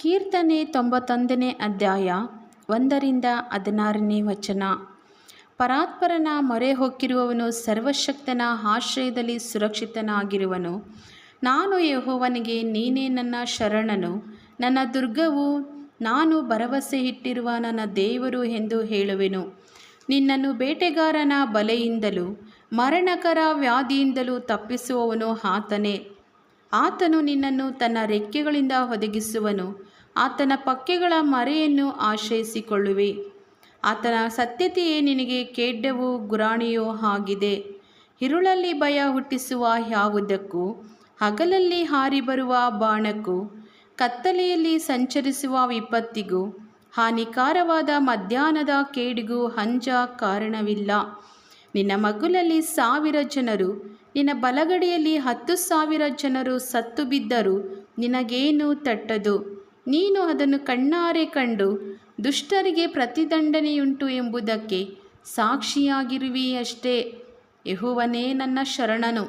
ಕೀರ್ತನೆ 91ನೇ ಅಧ್ಯಾಯ 1-16ನೇ ವಚನ. ಪರಾತ್ಪರನ ಮೊರೆ ಹೊಕ್ಕಿರುವವನು ಸರ್ವಶಕ್ತನ ಆಶ್ರಯದಲ್ಲಿ ಸುರಕ್ಷಿತನಾಗಿರುವನು. ನಾನು ಯೆಹೋವನಿಗೆ, ನೀನೇ ನನ್ನ ಶರಣನು, ನನ್ನ ದುರ್ಗವು, ನಾನು ಭರವಸೆ ಇಟ್ಟಿರುವ ನನ್ನ ದೇವರು ಎಂದು ಹೇಳುವೆನು. ನಿನ್ನನ್ನು ಬೇಟೆಗಾರನ ಬಲೆಯಿಂದಲೂ ಮರಣಕರ ವ್ಯಾಧಿಯಿಂದಲೂ ತಪ್ಪಿಸುವವನು ಆತನೇ. ಆತನು ನಿನ್ನನ್ನು ತನ್ನ ರೆಕ್ಕೆಗಳಿಂದ ಒದಗಿಸುವನು. ಆತನ ಪಕ್ಕೆಗಳ ಮರೆಯನ್ನು ಆಶ್ರಯಿಸಿಕೊಳ್ಳುವೆ. ಆತನ ಸತ್ಯತೆಯೇ ನಿನಗೆ ಖೇಡ್ಯವೂ ಗುರಾಣಿಯೂ ಆಗಿದೆ. ഇരുಳಲ್ಲಿ ಭಯ ಹುಟ್ಟಿಸುವ ಯಾವುದಕ್ಕೂ, ಹಗಲಲ್ಲಿ ಹಾರಿಬರುವ ಬಾಣಕ್ಕೂ, ಕತ್ತಲೆಯಲ್ಲಿ ಸಂಚರಿಸುವ ವಿಪತ್ತಿಗೂ, ಹಾನಿಕಾರವಾದ ಮಧ್ಯಾಹ್ನದ ಕೇಡಿಗೂ ಅಂಜ ಕಾರಣವಿಲ್ಲ. ನಿನ್ನ ಮಗ್ಗುಲಲ್ಲಿ 1000 ಜನರು, ನಿನ್ನ ಬಲಗಡೆಯಲ್ಲಿ 10,000 ಜನರು ಸತ್ತು ಬಿದ್ದರೂ ನಿನಗೇನೂ ತಟ್ಟದು. ನೀನು ಅದನ್ನು ಕಣ್ಣಾರೆ ಕಂಡು ದುಷ್ಟರಿಗೆ ಪ್ರತಿದಂಡನೆಯುಂಟು ಎಂಬುದಕ್ಕೆ ಸಾಕ್ಷಿಯಾಗಿರುವಿಯಷ್ಟೇ. ಯೆಹೋವನೇ ನನ್ನ ಶರಣನು.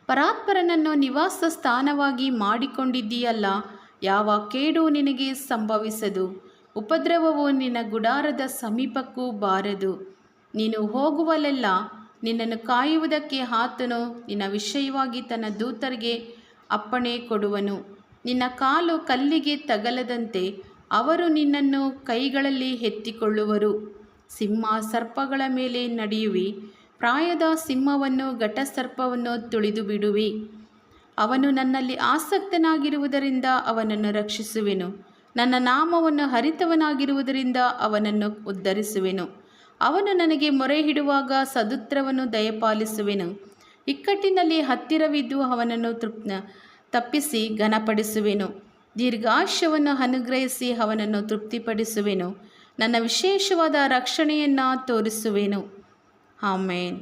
ಪರಾತ್ಪರನನ್ನು ನಿವಾಸ ಸ್ಥಾನವಾಗಿ ಮಾಡಿಕೊಂಡಿದ್ದೀಯಲ್ಲ. ಯಾವ ಕೇಡು ನಿನಗೆ ಸಂಭವಿಸದು, ಉಪದ್ರವವು ನಿನ್ನ ಗುಡಾರದ ಸಮೀಪಕ್ಕೂ ಬಾರದು. ನೀನು ಹೋಗುವಲ್ಲೆಲ್ಲ ನಿನ್ನನ್ನು ಕಾಯುವುದಕ್ಕೆ ಆತನು ನಿನ್ನ ವಿಷಯವಾಗಿ ತನ್ನ ದೂತರಿಗೆ ಅಪ್ಪಣೆ ಕೊಡುವನು. ನಿನ್ನ ಕಾಲು ಕಲ್ಲಿಗೆ ತಗಲದಂತೆ ಅವರು ನಿನ್ನನ್ನು ಕೈಗಳಲ್ಲಿ ಎತ್ತಿಕೊಳ್ಳುವರು. ಸಿಂಹ ಸರ್ಪಗಳ ಮೇಲೆ ನಡೆಯುವಿ. ಪ್ರಾಯದ ಸಿಂಹವನ್ನು ಘಟಸರ್ಪವನ್ನು ತುಳಿದು ಬಿಡುವಿ. ಅವನು ನನ್ನಲ್ಲಿ ಆಸಕ್ತನಾಗಿರುವುದರಿಂದ ಅವನನ್ನು ರಕ್ಷಿಸುವೆನು. ನನ್ನ ನಾಮವನ್ನು ಅರಿತವನಾಗಿರುವುದರಿಂದ ಅವನನ್ನು ಉದ್ಧರಿಸುವೆನು. ಅವನು ನನಗೆ ಮೊರೆಯಿಡುವಾಗ ಸದುತ್ತರವನ್ನು ದಯಪಾಲಿಸುವೆನು. ಇಕ್ಕಟ್ಟಿನಲ್ಲಿ ಹತ್ತಿರವಿದ್ದು ಅವನನ್ನು ತಪ್ಪಿಸಿ ಘನಪಡಿಸುವೆನು. ದೀರ್ಘಾಯುಷ್ಯವನ್ನು ಅನುಗ್ರಹಿಸಿ ಅವನನ್ನು ತೃಪ್ತಿಪಡಿಸುವೆನು. ನನ್ನ ವಿಶೇಷವಾದ ರಕ್ಷಣೆಯನ್ನು ತೋರಿಸುವೆನು. ಆಮೇನ್.